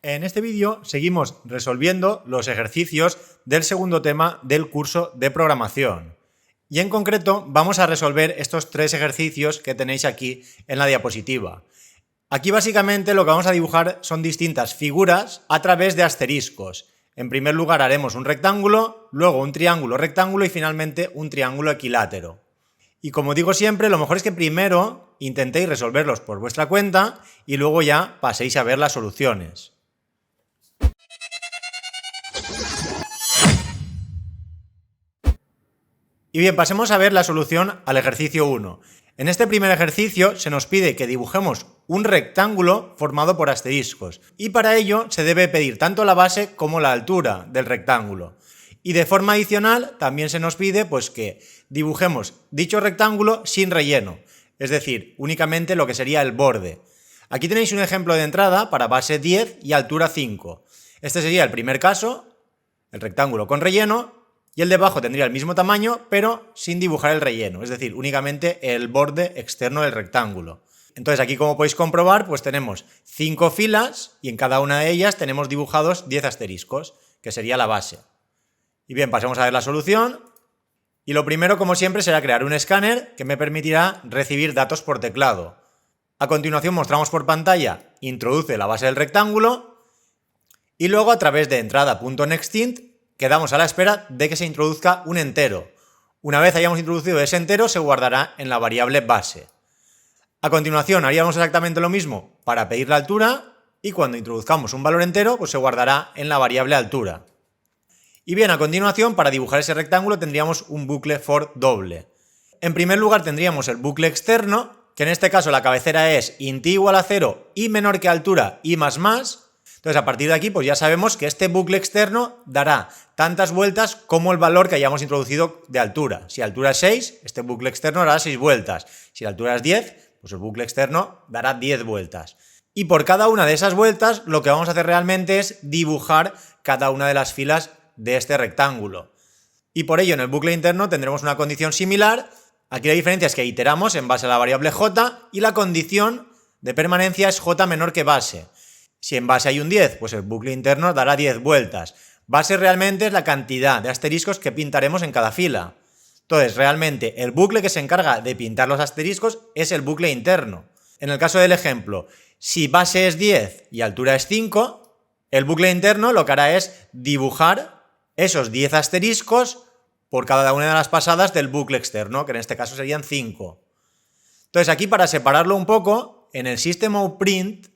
En este vídeo seguimos resolviendo los ejercicios del segundo tema del curso de programación. Y en concreto vamos a resolver estos tres ejercicios que tenéis aquí en la diapositiva. Aquí básicamente lo que vamos a dibujar son distintas figuras a través de asteriscos. En primer lugar haremos un rectángulo, luego un triángulo rectángulo y finalmente un triángulo equilátero. Y como digo siempre, lo mejor es que primero intentéis resolverlos por vuestra cuenta y luego ya paséis a ver las soluciones. Y bien, pasemos a ver la solución al ejercicio 1. En este primer ejercicio se nos pide que dibujemos un rectángulo formado por asteriscos y para ello se debe pedir tanto la base como la altura del rectángulo. Y de forma adicional también se nos pide que dibujemos dicho rectángulo sin relleno, es decir, únicamente lo que sería el borde. Aquí tenéis un ejemplo de entrada para base 10 y altura 5. Este sería el primer caso, el rectángulo con relleno, y el de abajo tendría el mismo tamaño, pero sin dibujar el relleno, es decir, únicamente el borde externo del rectángulo. Entonces aquí, como podéis comprobar, tenemos 5 filas y en cada una de ellas tenemos dibujados 10 asteriscos, que sería la base. Y bien, pasemos a ver la solución. Y lo primero, como siempre, será crear un escáner que me permitirá recibir datos por teclado. A continuación mostramos por pantalla, introduce la base del rectángulo y luego a través de entrada.nextInt quedamos a la espera de que se introduzca un entero. Una vez hayamos introducido ese entero, se guardará en la variable base. A continuación haríamos exactamente lo mismo para pedir la altura y cuando introduzcamos un valor entero, se guardará en la variable altura. Y bien, a continuación, para dibujar ese rectángulo tendríamos un bucle for doble. En primer lugar tendríamos el bucle externo, que en este caso la cabecera es int igual a 0 y menor que altura y más más. Entonces, a partir de aquí, ya sabemos que este bucle externo dará tantas vueltas como el valor que hayamos introducido de altura. Si altura es 6, este bucle externo dará 6 vueltas. Si la altura es 10, el bucle externo dará 10 vueltas. Y por cada una de esas vueltas, lo que vamos a hacer realmente es dibujar cada una de las filas de este rectángulo. Y por ello, en el bucle interno tendremos una condición similar. Aquí la diferencia es que iteramos en base a la variable j y la condición de permanencia es j menor que base. Si en base hay un 10, el bucle interno dará 10 vueltas. Base realmente es la cantidad de asteriscos que pintaremos en cada fila. Entonces, realmente, el bucle que se encarga de pintar los asteriscos es el bucle interno. En el caso del ejemplo, si base es 10 y altura es 5, el bucle interno lo que hará es dibujar esos 10 asteriscos por cada una de las pasadas del bucle externo, que en este caso serían 5. Entonces, aquí para separarlo un poco, en el system.out.print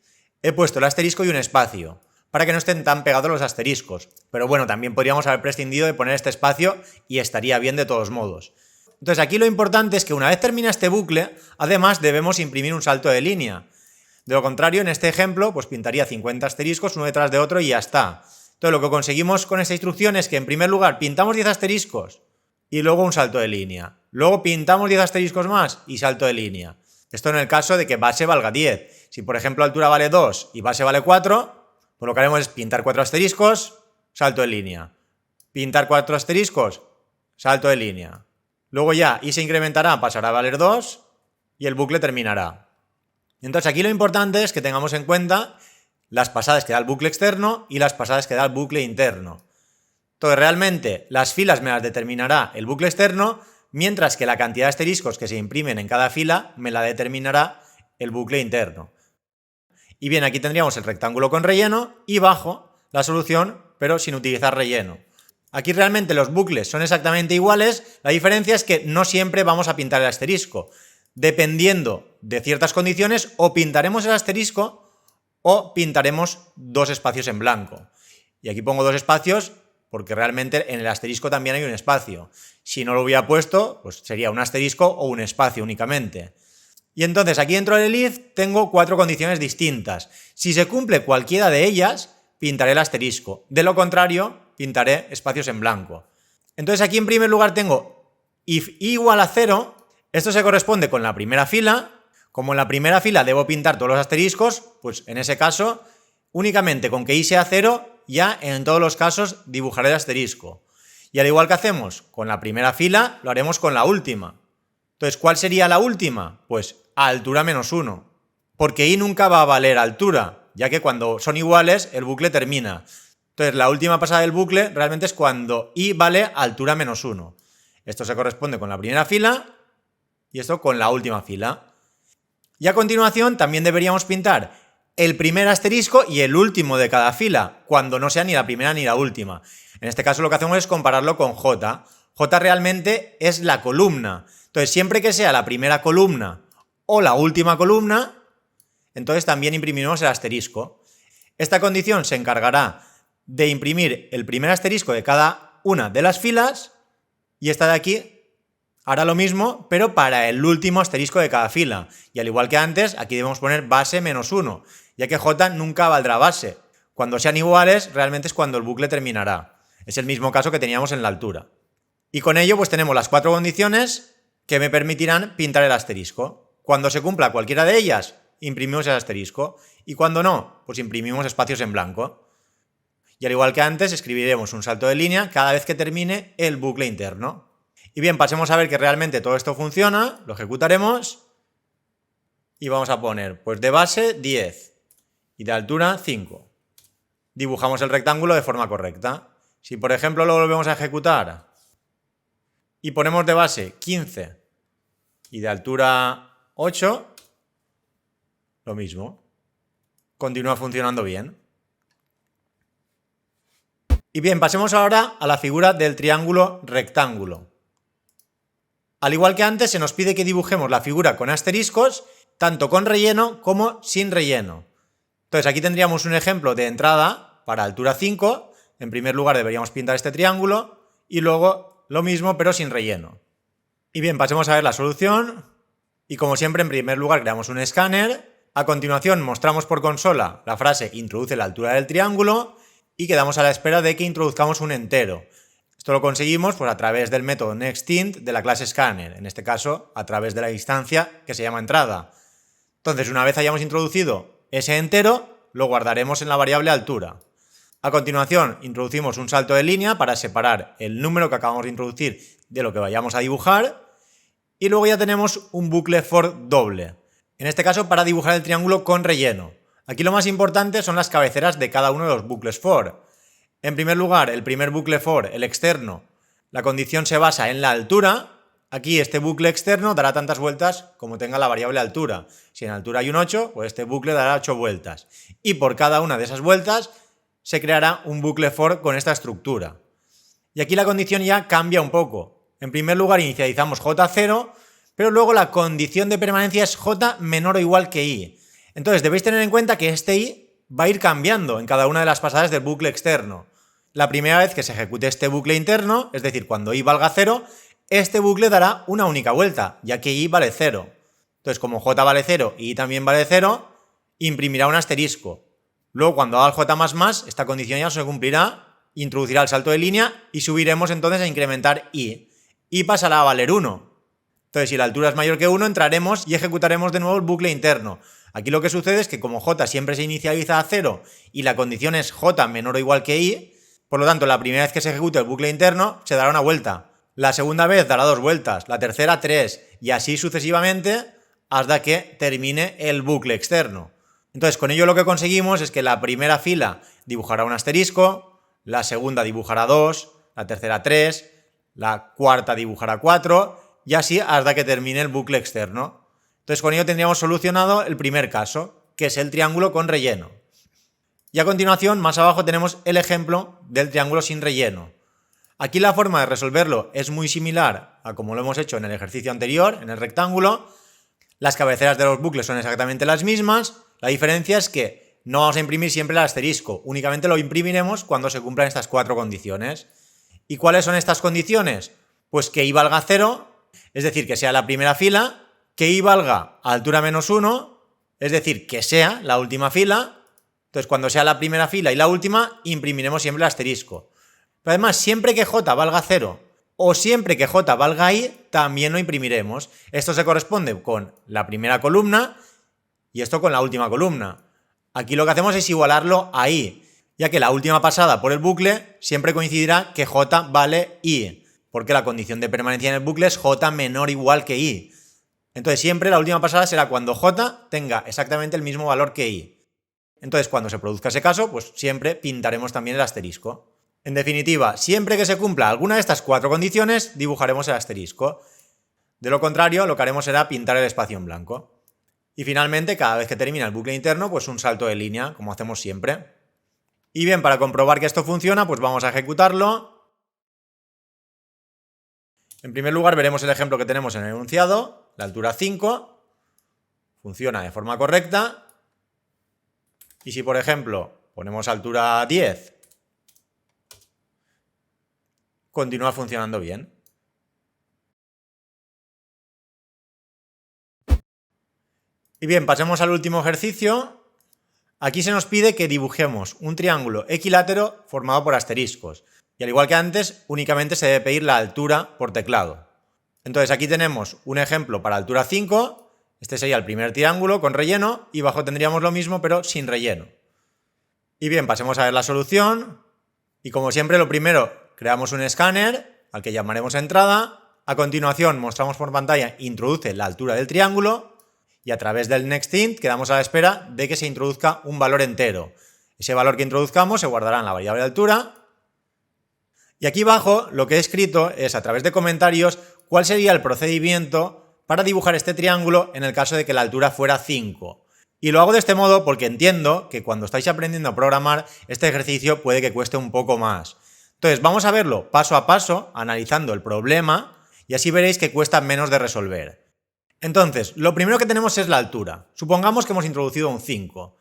he puesto el asterisco y un espacio, para que no estén tan pegados los asteriscos. Pero bueno, también podríamos haber prescindido de poner este espacio y estaría bien de todos modos. Entonces aquí lo importante es que una vez termina este bucle, además debemos imprimir un salto de línea. De lo contrario, en este ejemplo, pintaría 50 asteriscos uno detrás de otro y ya está. Entonces lo que conseguimos con esta instrucción es que en primer lugar pintamos 10 asteriscos y luego un salto de línea. Luego pintamos 10 asteriscos más y salto de línea. Esto en el caso de que base valga 10. Si por ejemplo altura vale 2 y base vale 4, lo que haremos es pintar 4 asteriscos, salto de línea. Pintar 4 asteriscos, salto de línea. Luego ya y se incrementará, pasará a valer 2 y el bucle terminará. Entonces aquí lo importante es que tengamos en cuenta las pasadas que da el bucle externo y las pasadas que da el bucle interno. Entonces realmente las filas me las determinará el bucle externo, mientras que la cantidad de asteriscos que se imprimen en cada fila me la determinará el bucle interno. Y bien, aquí tendríamos el rectángulo con relleno y bajo la solución, pero sin utilizar relleno. Aquí realmente los bucles son exactamente iguales, la diferencia es que no siempre vamos a pintar el asterisco. Dependiendo de ciertas condiciones, o pintaremos el asterisco o pintaremos dos espacios en blanco. Y aquí pongo dos espacios porque realmente en el asterisco también hay un espacio. Si no lo hubiera puesto, sería un asterisco o un espacio únicamente. Y entonces aquí dentro del if tengo 4 condiciones distintas. Si se cumple cualquiera de ellas, pintaré el asterisco. De lo contrario, pintaré espacios en blanco. Entonces aquí en primer lugar tengo if i igual a 0. Esto se corresponde con la primera fila. Como en la primera fila debo pintar todos los asteriscos, en ese caso, únicamente con que i sea 0, ya en todos los casos dibujaré el asterisco. Y al igual que hacemos con la primera fila, lo haremos con la última. Entonces, ¿cuál sería la última? A altura menos 1. Porque i nunca va a valer altura. ya que cuando son iguales el bucle termina. Entonces la última pasada del bucle realmente es cuando i vale altura menos 1. Esto se corresponde con la primera fila y esto con la última fila. Y a continuación también deberíamos pintar el primer asterisco y el último de cada fila, cuando no sea ni la primera ni la última. En este caso lo que hacemos es compararlo con J. J realmente es la columna. Entonces siempre que sea la primera columna o la última columna, entonces también imprimiremos el asterisco. Esta condición se encargará de imprimir el primer asterisco de cada una de las filas y esta de aquí hará lo mismo, pero para el último asterisco de cada fila. Y al igual que antes, aquí debemos poner base menos 1, ya que J nunca valdrá base. Cuando sean iguales, realmente es cuando el bucle terminará. Es el mismo caso que teníamos en la altura. Y con ello pues tenemos las 4 condiciones que me permitirán pintar el asterisco. Cuando se cumpla cualquiera de ellas, imprimimos el asterisco. Y cuando no, pues imprimimos espacios en blanco. Y al igual que antes, escribiremos un salto de línea cada vez que termine el bucle interno. Y bien, pasemos a ver que realmente todo esto funciona, lo ejecutaremos y vamos a poner pues de base 10 y de altura 5. Dibujamos el rectángulo de forma correcta. Si por ejemplo lo volvemos a ejecutar y ponemos de base 15 y de altura 8, lo mismo. Continúa funcionando bien. Y bien, pasemos ahora a la figura del triángulo rectángulo. Al igual que antes, se nos pide que dibujemos la figura con asteriscos, tanto con relleno como sin relleno. Entonces aquí tendríamos un ejemplo de entrada para altura 5. En primer lugar deberíamos pintar este triángulo y luego lo mismo pero sin relleno. Y bien, pasemos a ver la solución. Y como siempre, en primer lugar creamos un escáner. A continuación mostramos por consola la frase introduce la altura del triángulo y quedamos a la espera de que introduzcamos un entero. Esto lo conseguimos pues, a través del método nextInt de la clase scanner, en este caso a través de la instancia que se llama entrada. Entonces, una vez hayamos introducido ese entero, lo guardaremos en la variable altura. A continuación, introducimos un salto de línea para separar el número que acabamos de introducir de lo que vayamos a dibujar y luego ya tenemos un bucle for doble, en este caso para dibujar el triángulo con relleno. Aquí lo más importante son las cabeceras de cada uno de los bucles for. En primer lugar, el primer bucle for, el externo, la condición se basa en la altura. Aquí este bucle externo dará tantas vueltas como tenga la variable altura. Si en altura hay un 8, pues este bucle dará 8 vueltas. Y por cada una de esas vueltas se creará un bucle for con esta estructura. Y aquí la condición ya cambia un poco. En primer lugar inicializamos J0, pero luego la condición de permanencia es J menor o igual que I. Entonces debéis tener en cuenta que este I va a ir cambiando en cada una de las pasadas del bucle externo. La primera vez que se ejecute este bucle interno, es decir, cuando i valga 0, este bucle dará una única vuelta, ya que i vale 0. Entonces, como j vale 0 y i también vale 0, imprimirá un asterisco. Luego, cuando haga el j++, esta condición ya no se cumplirá, introducirá el salto de línea y subiremos entonces a incrementar i. I pasará a valer 1. Entonces, si la altura es mayor que 1, entraremos y ejecutaremos de nuevo el bucle interno. Aquí lo que sucede es que como j siempre se inicializa a 0 y la condición es j menor o igual que i, por lo tanto la primera vez que se ejecute el bucle interno se dará una vuelta, la segunda vez dará 2 vueltas, la tercera 3 y así sucesivamente hasta que termine el bucle externo. Entonces con ello lo que conseguimos es que la primera fila dibujará un asterisco, la segunda dibujará 2, la tercera 3, la cuarta dibujará 4 y así hasta que termine el bucle externo. Entonces con ello tendríamos solucionado el primer caso, que es el triángulo con relleno. Y a continuación, más abajo tenemos el ejemplo del triángulo sin relleno. Aquí la forma de resolverlo es muy similar a como lo hemos hecho en el ejercicio anterior, en el rectángulo. Las cabeceras de los bucles son exactamente las mismas. La diferencia es que no vamos a imprimir siempre el asterisco, únicamente lo imprimiremos cuando se cumplan estas 4 condiciones. ¿Y cuáles son estas condiciones? Pues que i valga 0, es decir, que sea la primera fila, que i valga a altura menos 1, es decir, que sea la última fila. Entonces, cuando sea la primera fila y la última, imprimiremos siempre el asterisco. Pero además, siempre que j valga 0 o siempre que j valga i, también lo imprimiremos. Esto se corresponde con la primera columna y esto con la última columna. Aquí lo que hacemos es igualarlo a i, ya que la última pasada por el bucle siempre coincidirá que j vale i, porque la condición de permanencia en el bucle es j menor o igual que i. Entonces siempre la última pasada será cuando j tenga exactamente el mismo valor que i. Entonces, cuando se produzca ese caso, pues siempre pintaremos también el asterisco. En definitiva, siempre que se cumpla alguna de estas 4 condiciones, dibujaremos el asterisco. De lo contrario, lo que haremos será pintar el espacio en blanco. Y finalmente, cada vez que termina el bucle interno, pues un salto de línea, como hacemos siempre. Y bien, para comprobar que esto funciona, pues vamos a ejecutarlo. En primer lugar, veremos el ejemplo que tenemos en el enunciado, la altura 5, funciona de forma correcta. Y si, por ejemplo, ponemos altura 10, continúa funcionando bien. Y bien, pasemos al último ejercicio. Aquí se nos pide que dibujemos un triángulo equilátero formado por asteriscos. Y al igual que antes, únicamente se debe pedir la altura por teclado. Entonces aquí tenemos un ejemplo para altura 5. Este sería el primer triángulo con relleno y abajo tendríamos lo mismo pero sin relleno. Y bien, pasemos a ver la solución. Y como siempre, lo primero, creamos un escáner al que llamaremos entrada. A continuación mostramos por pantalla introduce la altura del triángulo. Y a través del nextInt quedamos a la espera de que se introduzca un valor entero. Ese valor que introduzcamos se guardará en la variable de altura. Y aquí abajo lo que he escrito es, a través de comentarios, cuál sería el procedimiento para dibujar este triángulo en el caso de que la altura fuera 5. Y lo hago de este modo porque entiendo que cuando estáis aprendiendo a programar, este ejercicio puede que cueste un poco más. Entonces vamos a verlo paso a paso, analizando el problema, y así veréis que cuesta menos de resolver. Entonces, lo primero que tenemos es la altura. Supongamos que hemos introducido un 5.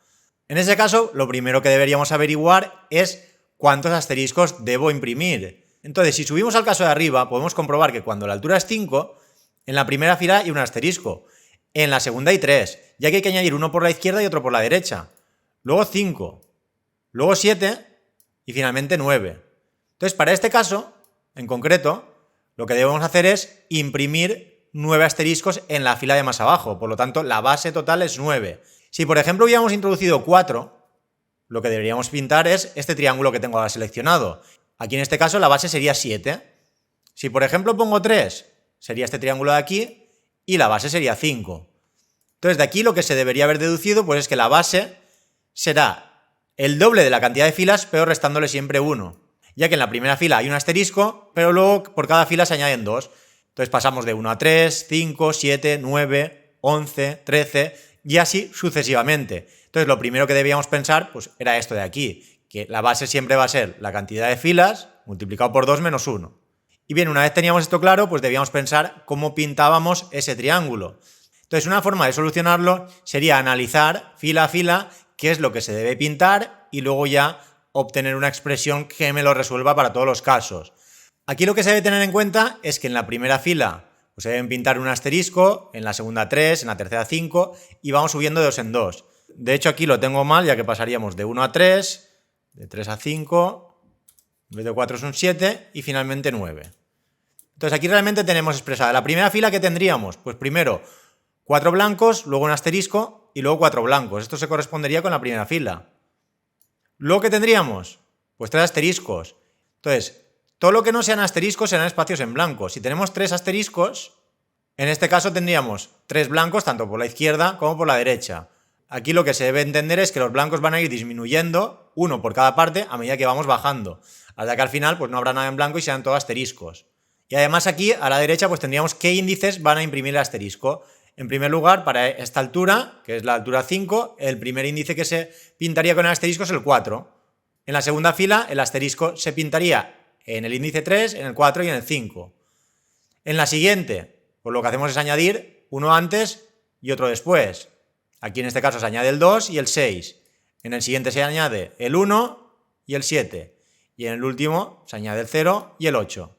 En ese caso, lo primero que deberíamos averiguar es cuántos asteriscos debo imprimir. Entonces, si subimos al caso de arriba, podemos comprobar que cuando la altura es 5, en la primera fila hay un asterisco. En la segunda hay 3, ya que hay que añadir uno por la izquierda y otro por la derecha. Luego 5, luego 7 y finalmente 9. Entonces, para este caso, en concreto, lo que debemos hacer es imprimir 9 asteriscos en la fila de más abajo, por lo tanto la base total es 9. Si por ejemplo hubiéramos introducido 4, lo que deberíamos pintar es este triángulo que tengo ahora seleccionado. Aquí en este caso la base sería 7. Si por ejemplo pongo 3, sería este triángulo de aquí y la base sería 5. Entonces de aquí lo que se debería haber deducido pues es que la base será el doble de la cantidad de filas, pero restándole siempre 1. Ya que en la primera fila hay un asterisco, pero luego por cada fila se añaden 2. Entonces pasamos de 1 a 3, 5, 7, 9, 11, 13 y así sucesivamente. Entonces lo primero que debíamos pensar pues era esto de aquí, que la base siempre va a ser la cantidad de filas multiplicado por 2 menos 1. Y bien, una vez teníamos esto claro, pues debíamos pensar cómo pintábamos ese triángulo. Entonces una forma de solucionarlo sería analizar fila a fila qué es lo que se debe pintar y luego ya obtener una expresión que me lo resuelva para todos los casos. Aquí lo que se debe tener en cuenta es que en la primera fila pues se deben pintar un asterisco, en la segunda 3, en la tercera 5 y vamos subiendo de 2 en 2. De hecho aquí lo tengo mal ya que pasaríamos de 1 a 3, de 3 a 5, en vez de 4 son 7 y finalmente 9. Entonces aquí realmente tenemos expresada la primera fila que tendríamos, pues primero 4 blancos, luego un asterisco y luego 4 blancos. Esto se correspondería con la primera fila. Luego que tendríamos, pues 3 asteriscos. Entonces, todo lo que no sean asteriscos serán espacios en blanco. Si tenemos 3 asteriscos, en este caso tendríamos 3 blancos tanto por la izquierda como por la derecha. Aquí lo que se debe entender es que los blancos van a ir disminuyendo, uno por cada parte, a medida que vamos bajando. Hasta que al final pues no habrá nada en blanco y serán todos asteriscos. Y además aquí a la derecha pues tendríamos qué índices van a imprimir el asterisco. En primer lugar, para esta altura, que es la altura 5, el primer índice que se pintaría con el asterisco es el 4. En la segunda fila el asterisco se pintaría en el índice 3, en el 4 y en el 5. En la siguiente, pues lo que hacemos es añadir uno antes y otro después. Aquí en este caso se añade el 2 y el 6. En el siguiente se añade el 1 y el 7. Y en el último se añade el 0 y el 8.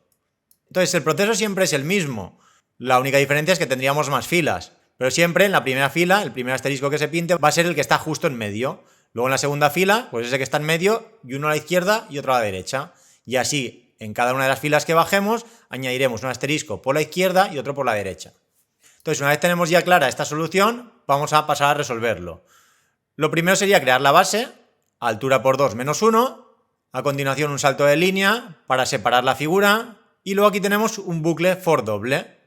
Entonces el proceso siempre es el mismo. La única diferencia es que tendríamos más filas. Pero siempre en la primera fila, el primer asterisco que se pinte va a ser el que está justo en medio. Luego en la segunda fila, pues ese que está en medio y uno a la izquierda y otro a la derecha. Y así, en cada una de las filas que bajemos, añadiremos un asterisco por la izquierda y otro por la derecha. Entonces, una vez tenemos ya clara esta solución, vamos a pasar a resolverlo. Lo primero sería crear la base, altura por 2 menos 1, a continuación un salto de línea para separar la figura, y luego aquí tenemos un bucle for doble.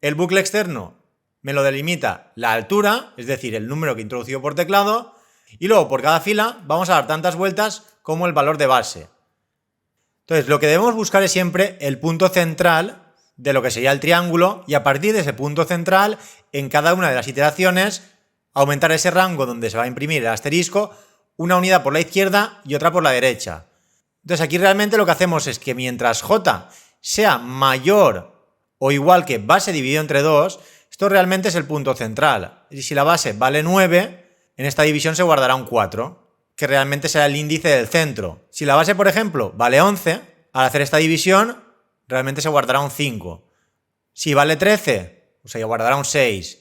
El bucle externo me lo delimita la altura, es decir, el número que he introducido por teclado, Y luego por cada fila vamos a dar tantas vueltas como el valor de base. Entonces lo que debemos buscar es siempre el punto central de lo que sería el triángulo y a partir de ese punto central en cada una de las iteraciones aumentar ese rango donde se va a imprimir el asterisco, una unidad por la izquierda y otra por la derecha. Entonces aquí realmente lo que hacemos es que mientras j sea mayor o igual que base dividido entre 2, esto realmente es el punto central. Y si la base vale 9, en esta división se guardará un 4, que realmente será el índice del centro. Si la base, por ejemplo, vale 11, al hacer esta división, realmente se guardará un 5. Si vale 13, pues se guardará un 6.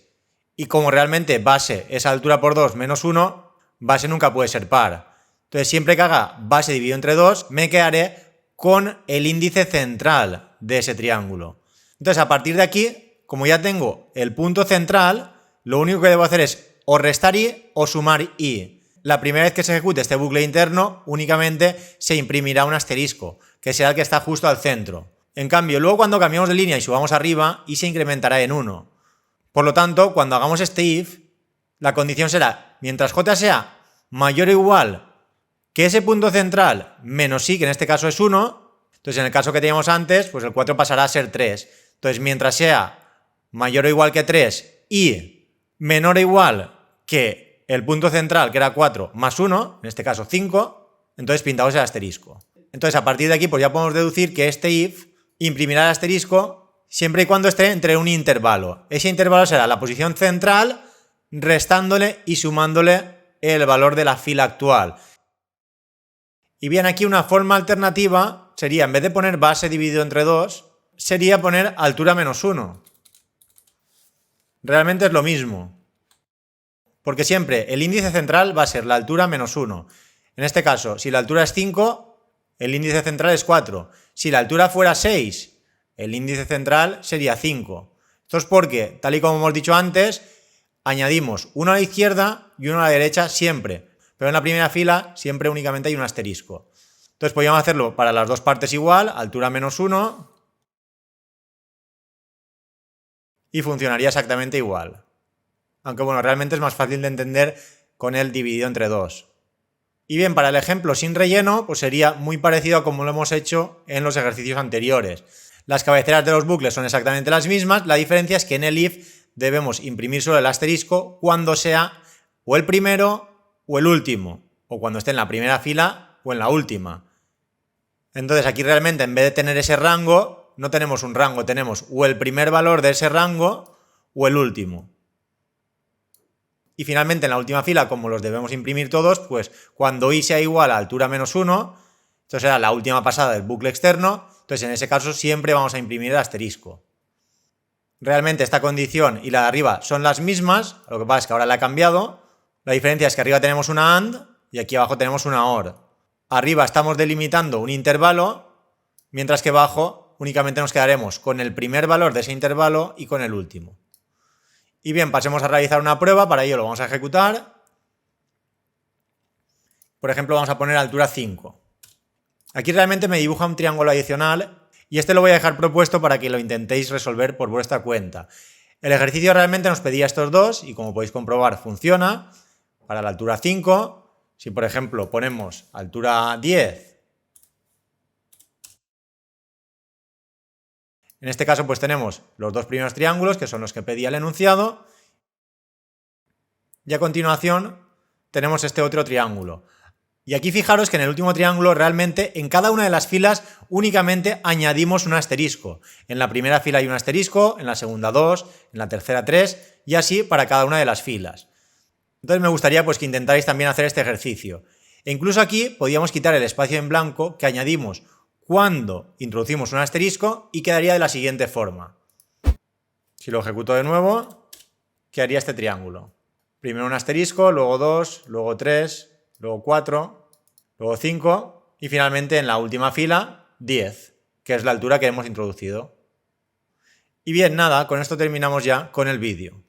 Y como realmente base es altura por 2 menos 1, base nunca puede ser par. Entonces siempre que haga base dividido entre 2, me quedaré con el índice central de ese triángulo. Entonces a partir de aquí, como ya tengo el punto central, lo único que debo hacer es o restar i o sumar i. La primera vez que se ejecute este bucle interno, únicamente se imprimirá un asterisco, que será el que está justo al centro. En cambio, luego cuando cambiamos de línea y subamos arriba, i se incrementará en 1. Por lo tanto, cuando hagamos este if, la condición será, mientras j sea mayor o igual que ese punto central menos i, que en este caso es 1, entonces en el caso que teníamos antes, pues el 4 pasará a ser 3. Entonces, mientras sea mayor o igual que 3 y menor o igual que el punto central, que era 4, más 1, en este caso 5, entonces pintamos el asterisco. Entonces, a partir de aquí, pues ya podemos deducir que este if imprimirá el asterisco siempre y cuando esté entre un intervalo. Ese intervalo será la posición central restándole y sumándole el valor de la fila actual. Y bien, aquí una forma alternativa sería, en vez de poner base dividido entre 2, sería poner altura menos 1. Realmente es lo mismo. Porque siempre el índice central va a ser la altura menos 1. En este caso, si la altura es 5, el índice central es 4. Si la altura fuera 6, el índice central sería 5. Esto es porque, tal y como hemos dicho antes, añadimos uno a la izquierda y uno a la derecha siempre. Pero en la primera fila siempre únicamente hay un asterisco. Entonces podríamos hacerlo para las dos partes igual, altura menos 1, y funcionaría exactamente igual. Aunque bueno, realmente es más fácil de entender con el dividido entre 2. Y bien, para el ejemplo sin relleno, pues sería muy parecido a como lo hemos hecho en los ejercicios anteriores. Las cabeceras de los bucles son exactamente las mismas, la diferencia es que en el if debemos imprimir solo el asterisco cuando sea o el primero o el último, o cuando esté en la primera fila o en la última. Entonces aquí realmente en vez de tener ese rango, no tenemos un rango, tenemos o el primer valor de ese rango o el último. Y finalmente en la última fila, como los debemos imprimir todos, pues cuando i sea igual a altura menos 1, esto será la última pasada del bucle externo, entonces en ese caso siempre vamos a imprimir el asterisco. Realmente esta condición y la de arriba son las mismas, lo que pasa es que ahora la he cambiado. La diferencia es que arriba tenemos una AND y aquí abajo tenemos una OR. Arriba estamos delimitando un intervalo, mientras que abajo únicamente nos quedaremos con el primer valor de ese intervalo y con el último. Y bien, pasemos a realizar una prueba, para ello lo vamos a ejecutar. Por ejemplo, vamos a poner altura 5. Aquí realmente me dibuja un triángulo adicional y este lo voy a dejar propuesto para que lo intentéis resolver por vuestra cuenta. El ejercicio realmente nos pedía estos dos y como podéis comprobar funciona. Para la altura 5, si por ejemplo ponemos altura 10, en este caso pues tenemos los dos primeros triángulos que son los que pedía el enunciado y a continuación tenemos este otro triángulo. Y aquí fijaros que en el último triángulo realmente en cada una de las filas únicamente añadimos un asterisco. En la primera fila hay un asterisco, en la segunda 2, en la tercera 3 y así para cada una de las filas. Entonces me gustaría pues que intentarais también hacer este ejercicio. E incluso aquí podríamos quitar el espacio en blanco que añadimos cuando introducimos un asterisco y quedaría de la siguiente forma. Si lo ejecuto de nuevo, quedaría este triángulo. Primero un asterisco, luego 2, luego 3, luego 4, luego 5 y finalmente en la última fila 10, que es la altura que hemos introducido. Y bien, nada, con esto terminamos ya con el vídeo.